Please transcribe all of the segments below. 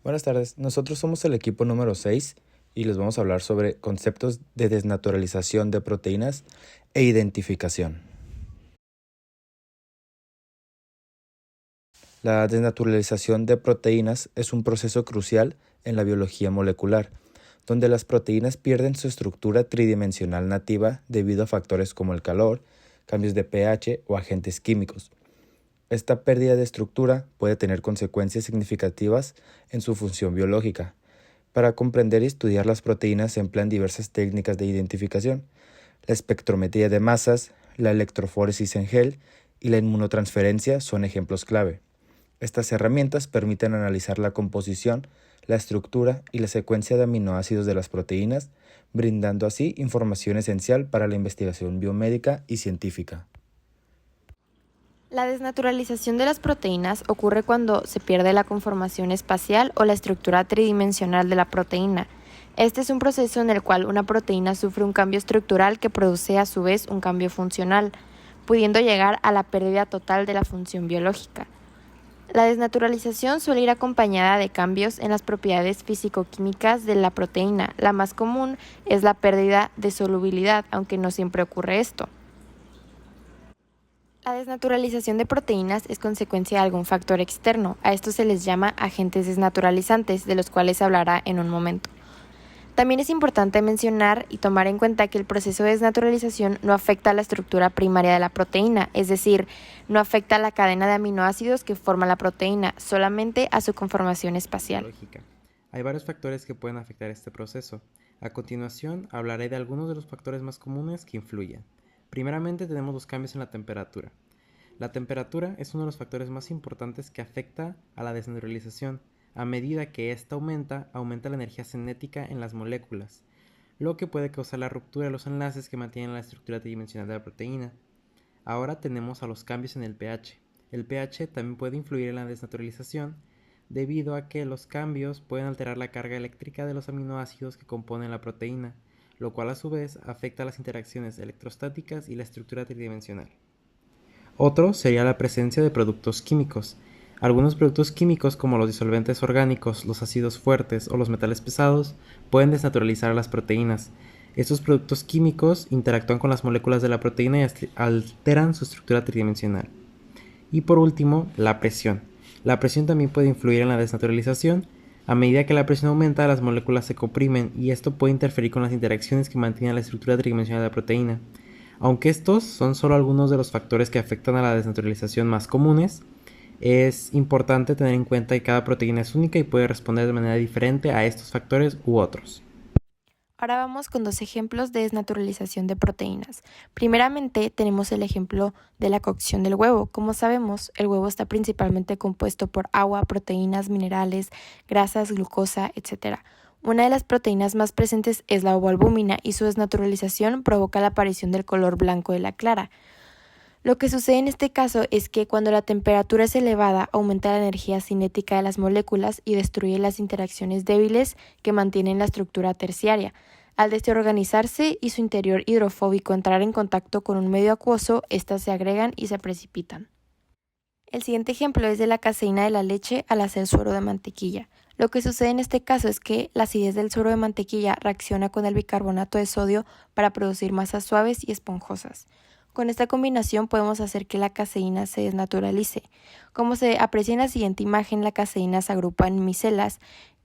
Buenas tardes, nosotros somos el equipo número 6 y les vamos a hablar sobre conceptos de desnaturalización de proteínas e identificación. La desnaturalización de proteínas es un proceso crucial en la biología molecular, donde las proteínas pierden su estructura tridimensional nativa debido a factores como el calor, cambios de pH o agentes químicos. Esta pérdida de estructura puede tener consecuencias significativas en su función biológica. Para comprender y estudiar las proteínas se emplean diversas técnicas de identificación: la espectrometría de masas, la electroforesis en gel y la inmunotransferencia son ejemplos clave. Estas herramientas permiten analizar la composición, la estructura y la secuencia de aminoácidos de las proteínas, brindando así información esencial para la investigación biomédica y científica. La desnaturalización de las proteínas ocurre cuando se pierde la conformación espacial o la estructura tridimensional de la proteína. Este es un proceso en el cual una proteína sufre un cambio estructural que produce a su vez un cambio funcional, pudiendo llegar a la pérdida total de la función biológica. La desnaturalización suele ir acompañada de cambios en las propiedades físico-químicas de la proteína. La más común es la pérdida de solubilidad, aunque no siempre ocurre esto. La desnaturalización de proteínas es consecuencia de algún factor externo. A esto se les llama agentes desnaturalizantes, de los cuales se hablará en un momento. También es importante mencionar y tomar en cuenta que el proceso de desnaturalización no afecta a la estructura primaria de la proteína, es decir, no afecta a la cadena de aminoácidos que forma la proteína, solamente a su conformación espacial. Hay varios factores que pueden afectar este proceso. A continuación, hablaré de algunos de los factores más comunes que influyen. Primeramente tenemos los cambios en la temperatura. La temperatura es uno de los factores más importantes que afecta a la desnaturalización. A medida que ésta aumenta la energía cinética en las moléculas, lo que puede causar la ruptura de los enlaces que mantienen la estructura tridimensional de la proteína. Ahora tenemos a los cambios en el pH. El pH también puede influir en la desnaturalización, debido a que los cambios pueden alterar la carga eléctrica de los aminoácidos que componen la proteína, lo cual a su vez afecta las interacciones electrostáticas y la estructura tridimensional. Otro sería la presencia de productos químicos. Algunos productos químicos como los disolventes orgánicos, los ácidos fuertes o los metales pesados pueden desnaturalizar las proteínas. Estos productos químicos interactúan con las moléculas de la proteína y alteran su estructura tridimensional. Y por último, la presión. La presión también puede influir en la desnaturalización. A medida que la presión aumenta, las moléculas se comprimen y esto puede interferir con las interacciones que mantienen la estructura tridimensional de la proteína. Aunque estos son solo algunos de los factores que afectan a la desnaturalización más comunes, es importante tener en cuenta que cada proteína es única y puede responder de manera diferente a estos factores u otros. Ahora vamos con dos ejemplos de desnaturalización de proteínas. Primeramente tenemos el ejemplo de la cocción del huevo. Como sabemos, el huevo está principalmente compuesto por agua, proteínas, minerales, grasas, glucosa, etc. Una de las proteínas más presentes es la ovoalbúmina y su desnaturalización provoca la aparición del color blanco de la clara. Lo que sucede en este caso es que cuando la temperatura es elevada, aumenta la energía cinética de las moléculas y destruye las interacciones débiles que mantienen la estructura terciaria. Al desorganizarse y su interior hidrofóbico entrar en contacto con un medio acuoso, estas se agregan y se precipitan. El siguiente ejemplo es de la caseína de la leche al hacer suero de mantequilla. Lo que sucede en este caso es que la acidez del suero de mantequilla reacciona con el bicarbonato de sodio para producir masas suaves y esponjosas. Con esta combinación podemos hacer que la caseína se desnaturalice. Como se aprecia en la siguiente imagen, la caseína se agrupa en micelas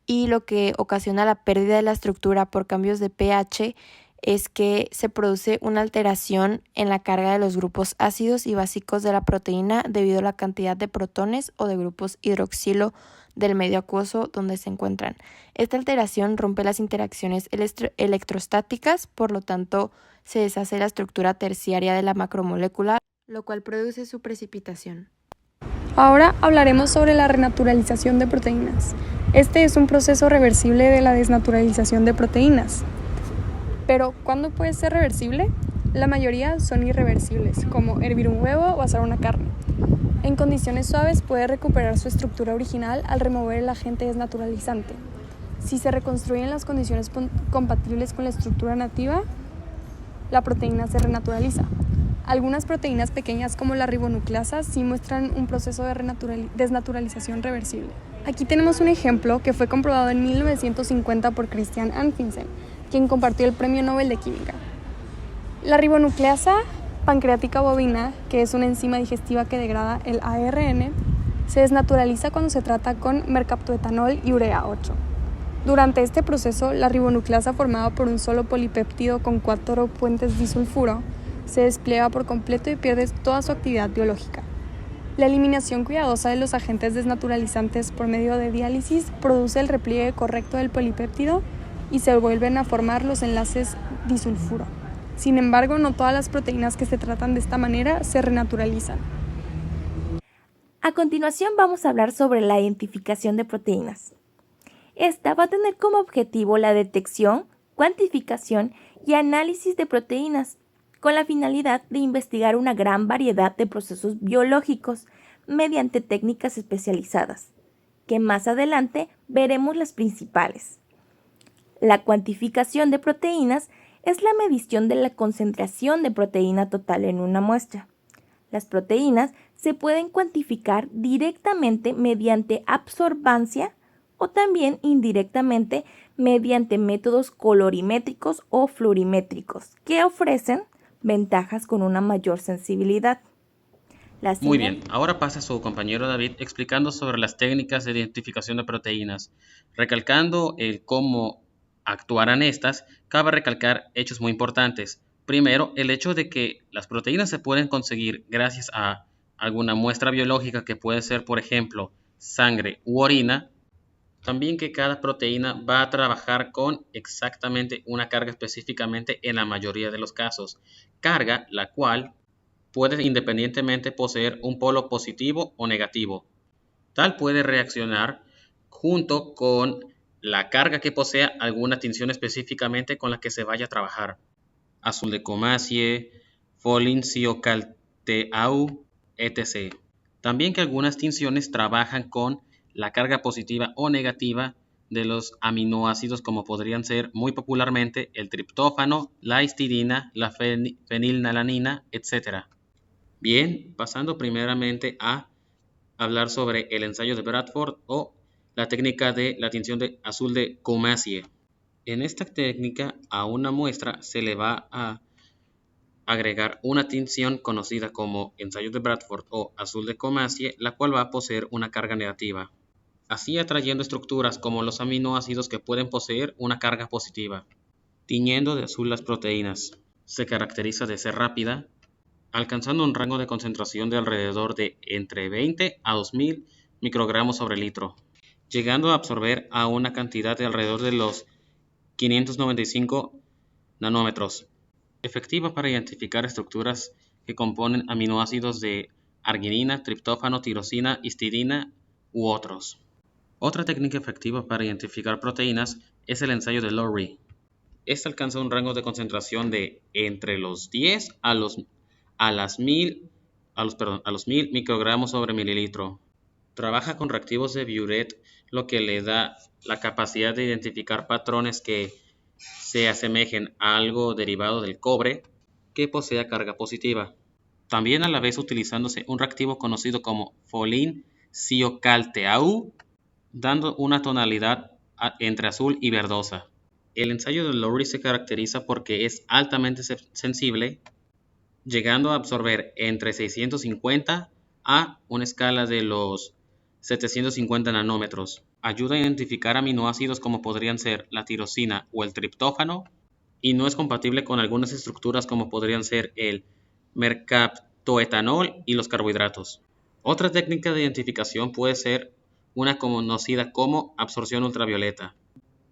y lo que ocasiona la pérdida de la estructura por cambios de pH es que se produce una alteración en la carga de los grupos ácidos y básicos de la proteína debido a la cantidad de protones o de grupos hidroxilo del medio acuoso donde se encuentran. Esta alteración rompe las interacciones electrostáticas, por lo tanto se deshace la estructura terciaria de la macromolécula, lo cual produce su precipitación. Ahora hablaremos sobre la renaturalización de proteínas. Este es un proceso reversible de la desnaturalización de proteínas. Pero, ¿cuándo puede ser reversible? La mayoría son irreversibles, como hervir un huevo o asar una carne. En condiciones suaves puede recuperar su estructura original al remover el agente desnaturalizante. Si se reconstruyen las condiciones compatibles con la estructura nativa, la proteína se renaturaliza. Algunas proteínas pequeñas como la ribonucleasa sí muestran un proceso de desnaturalización reversible. Aquí tenemos un ejemplo que fue comprobado en 1950 por Christian Anfinsen, quien compartió el Premio Nobel de Química. La ribonucleasa pancreática bovina, que es una enzima digestiva que degrada el ARN, se desnaturaliza cuando se trata con mercaptoetanol y urea 8. Durante este proceso, la ribonucleasa formada por un solo polipéptido con 4 puentes disulfuro se despliega por completo y pierde toda su actividad biológica. La eliminación cuidadosa de los agentes desnaturalizantes por medio de diálisis produce el repliegue correcto del polipéptido y se vuelven a formar los enlaces disulfuro. Sin embargo, no todas las proteínas que se tratan de esta manera se renaturalizan. A continuación vamos a hablar sobre la identificación de proteínas. Esta va a tener como objetivo la detección, cuantificación y análisis de proteínas, con la finalidad de investigar una gran variedad de procesos biológicos mediante técnicas especializadas, que más adelante veremos las principales. La cuantificación de proteínas es la medición de la concentración de proteína total en una muestra. Las proteínas se pueden cuantificar directamente mediante absorbancia o también indirectamente mediante métodos colorimétricos o fluorimétricos, que ofrecen ventajas con una mayor sensibilidad. Muy bien, ahora pasa su compañero David explicando sobre las técnicas de identificación de proteínas. Recalcando el cómo actuarán estas, cabe recalcar hechos muy importantes. Primero, el hecho de que las proteínas se pueden conseguir gracias a alguna muestra biológica que puede ser, por ejemplo, sangre u orina. También que cada proteína va a trabajar con exactamente una carga específicamente en la mayoría de los casos. Carga la cual puede independientemente poseer un polo positivo o negativo. Tal puede reaccionar junto con la carga que posea alguna tinción específicamente con la que se vaya a trabajar. Azul de Comasie, Folinciocalteau, etc. También que algunas tinciones trabajan con la carga positiva o negativa de los aminoácidos como podrían ser muy popularmente el triptófano, la histidina, la fenilnalanina, etc. Bien, pasando primeramente a hablar sobre el ensayo de Bradford o la técnica de la tinción de azul de Comasie. En esta técnica a una muestra se le va a agregar una tinción conocida como ensayo de Bradford o azul de Comasie, la cual va a poseer una carga negativa, así atrayendo estructuras como los aminoácidos que pueden poseer una carga positiva. Tiñendo de azul las proteínas. Se caracteriza de ser rápida, alcanzando un rango de concentración de alrededor de entre 20 a 2000 microgramos sobre litro, llegando a absorber a una cantidad de alrededor de los 595 nanómetros. Efectiva para identificar estructuras que componen aminoácidos de arginina, triptófano, tirosina, histidina u otros. Otra técnica efectiva para identificar proteínas es el ensayo de Lowry. Este alcanza un rango de concentración de entre los 10 a los 1000 microgramos sobre mililitro. Trabaja con reactivos de Biuret, lo que le da la capacidad de identificar patrones que se asemejen a algo derivado del cobre que posea carga positiva. También a la vez utilizándose un reactivo conocido como Folinciocalteau, dando una tonalidad entre azul y verdosa. El ensayo de Lowry se caracteriza porque es altamente sensible, llegando a absorber entre 650 a una escala de los 750 nanómetros. Ayuda a identificar aminoácidos como podrían ser la tirosina o el triptófano, y no es compatible con algunas estructuras como podrían ser el mercaptoetanol y los carbohidratos. Otra técnica de identificación puede ser una conocida como absorción ultravioleta.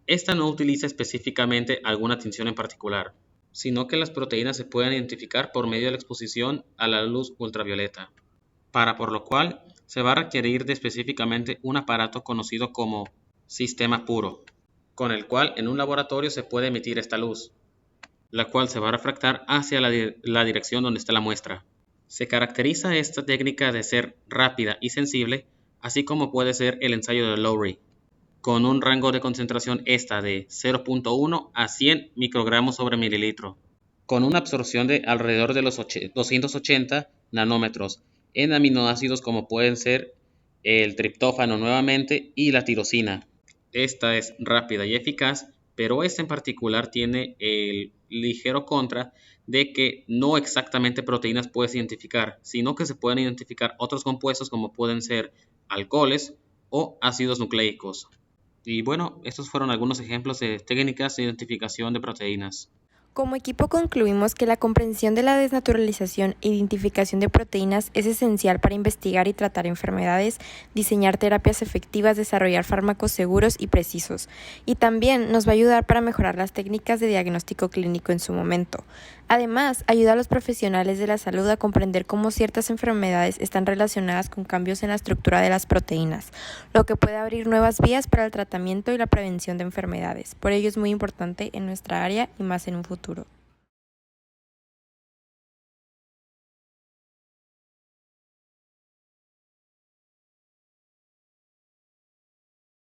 Esta no utiliza específicamente alguna tinción en particular, sino que las proteínas se pueden identificar por medio de la exposición a la luz ultravioleta, por lo cual se va a requerir de específicamente un aparato conocido como sistema puro, con el cual en un laboratorio se puede emitir esta luz, la cual se va a refractar hacia la dirección donde está la muestra. Se caracteriza esta técnica de ser rápida y sensible, así como puede ser el ensayo de Lowry, con un rango de concentración esta de 0.1 a 100 microgramos sobre mililitro, con una absorción de alrededor de los 280 nanómetros en aminoácidos como pueden ser el triptófano nuevamente y la tirosina. Esta es rápida y eficaz, pero esta en particular tiene el ligero contra de que no exactamente proteínas puedes identificar, sino que se pueden identificar otros compuestos como pueden ser alcoholes o ácidos nucleicos. Y bueno, estos fueron algunos ejemplos de técnicas de identificación de proteínas. Como equipo concluimos que la comprensión de la desnaturalización e identificación de proteínas es esencial para investigar y tratar enfermedades, diseñar terapias efectivas, desarrollar fármacos seguros y precisos, y también nos va a ayudar para mejorar las técnicas de diagnóstico clínico en su momento. Además, ayuda a los profesionales de la salud a comprender cómo ciertas enfermedades están relacionadas con cambios en la estructura de las proteínas, lo que puede abrir nuevas vías para el tratamiento y la prevención de enfermedades. Por ello es muy importante en nuestra área y más en un futuro.